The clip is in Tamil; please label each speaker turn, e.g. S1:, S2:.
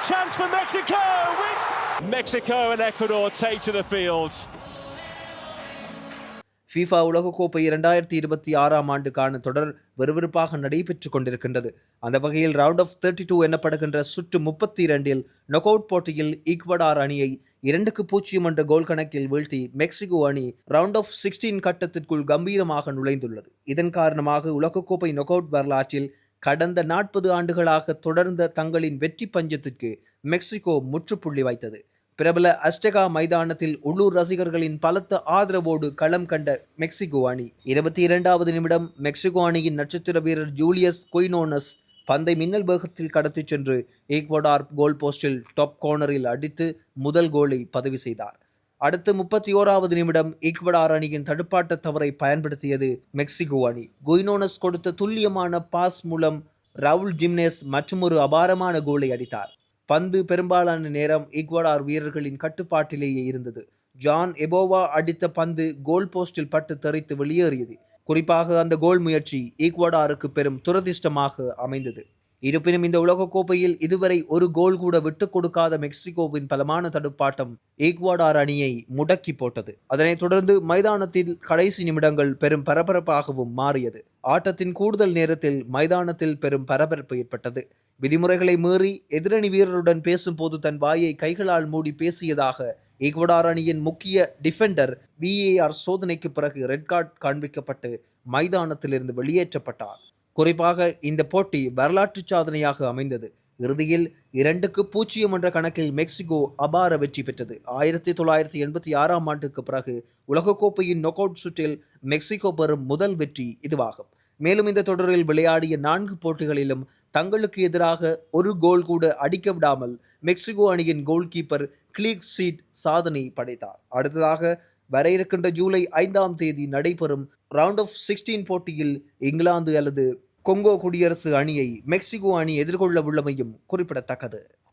S1: chance for Mexico. Mexico and Ecuador take to the field.
S2: FIFA உலகக்கோப்பை 2026 ஆண்டுக்கான தொடர் விறுவிறுப்பாக நடைபெற்றுக் கொண்டிருக்கின்றது. அந்த வகையில் ரவுண்ட் ஆஃப் 32 எனப்படுகின்ற சுற்று 32இல் நாக் அவுட் போட்டியில் ஈக்வடார் அணியை 2-0 என்ற கோல் கணக்கில் வீழ்த்தி மெக்சிகோ அணி ரவுண்ட் ஆஃப் 16 கட்டத்திற்குள் கம்பீரமாக நுழைந்துள்ளது. இதன் காரணமாக உலகக்கோப்பை நாக் அவுட் வரலாற்றில் கடந்த 40 ஆண்டுகளாக தொடர்ந்த தங்களின் வெற்றி பஞ்சத்திற்கு மெக்சிகோ முற்றுப்புள்ளி வைத்தது. பிரபல அஸ்டெகா மைதானத்தில் உள்ளூர் ரசிகர்களின் பலத்த ஆதரவோடு களம் கண்ட மெக்சிகோ அணி 22வது நிமிடம் மெக்சிகோ அணியின் நட்சத்திர வீரர் ஜூலியஸ் குயினோனஸ் பந்தை மின்னல் வேகத்தில் கடத்திச் சென்று ஈக்வடார் கோல் போஸ்டில் டாப் கார்னரில் அடித்து முதல் கோலை பதிவு செய்தார். அடுத்து 31வது நிமிடம் ஈக்வடார் அணியின் தடுப்பாட்ட தவறை பயன்படுத்தியது மெக்சிகோ அணி. குயினோனஸ் கொடுத்த துல்லியமான பாஸ் மூலம் ரவுல் ஜிம்னேஸ் மற்றொரு அபாரமான கோலை அடித்தார். பந்து பெரும்பாலான நேரம் ஈக்வடார் வீரர்களின் கட்டுப்பாட்டிலேயே இருந்தது. ஜான் எபோவா அடித்த பந்து கோல் போஸ்டில் பட்டு தெறித்து வெளியேறியது. குறிப்பாக அந்த கோல் முயற்சி ஈக்வடாருக்கு பெரும் துரதிர்ஷ்டமாக அமைந்தது. இருப்பினும் இந்த உலகக்கோப்பையில் இதுவரை ஒரு கோல் கூட விட்டுக் கொடுக்காத மெக்சிகோவின் பலமான தடுப்பாட்டம் ஈக்வடார் அணியை முடக்கி போட்டது. அதனைத் தொடர்ந்து மைதானத்தில் கடைசி நிமிடங்கள் பெரும் பரபரப்பாகவும் மாறியது. ஆட்டத்தின் கூடுதல் நேரத்தில் மைதானத்தில் பெரும் பரபரப்பு ஏற்பட்டது. விதிமுறைகளை மீறி எதிரணி வீரருடன் பேசும்போது தன் வாயை கைகளால் மூடி பேசியதாக ஈக்வடார் அணியின் முக்கிய டிஃபெண்டர் VAR சோதனைக்கு பிறகு ரெட் கார்டு காண்பிக்கப்பட்டு மைதானத்திலிருந்து வெளியேற்றப்பட்டார். குறிப்பாக இந்த போட்டி வரலாற்று சாதனையாக அமைந்தது. இறுதியில் 2-0 என்ற கணக்கில் மெக்சிகோ அபார வெற்றி பெற்றது. 1986 ஆண்டுக்கு பிறகு உலகக்கோப்பையின் நாக் அவுட் சுற்றில் மெக்சிகோ பெறும் முதல் வெற்றி இதுவாகும். மேலும் இந்த தொடரில் விளையாடிய 4 போட்டிகளிலும் தங்களுக்கு எதிராக ஒரு கோல் கூட அடிக்க விடாமல் மெக்சிகோ அணியின் கோல் கீப்பர் கிளீக் சீட் சாதனை படைத்தார். அடுத்ததாக வர இருக்கின்ற ஜூலை 5ஆம் தேதி நடைபெறும் ரவுண்ட் ஆஃப் 16 போட்டியில் இங்கிலாந்து அல்லது கொங்கோ குடியரசு அணியை மெக்சிகோ அணி எதிர்கொள்ள உள்ளமையும் குறிப்பிடத்தக்கது.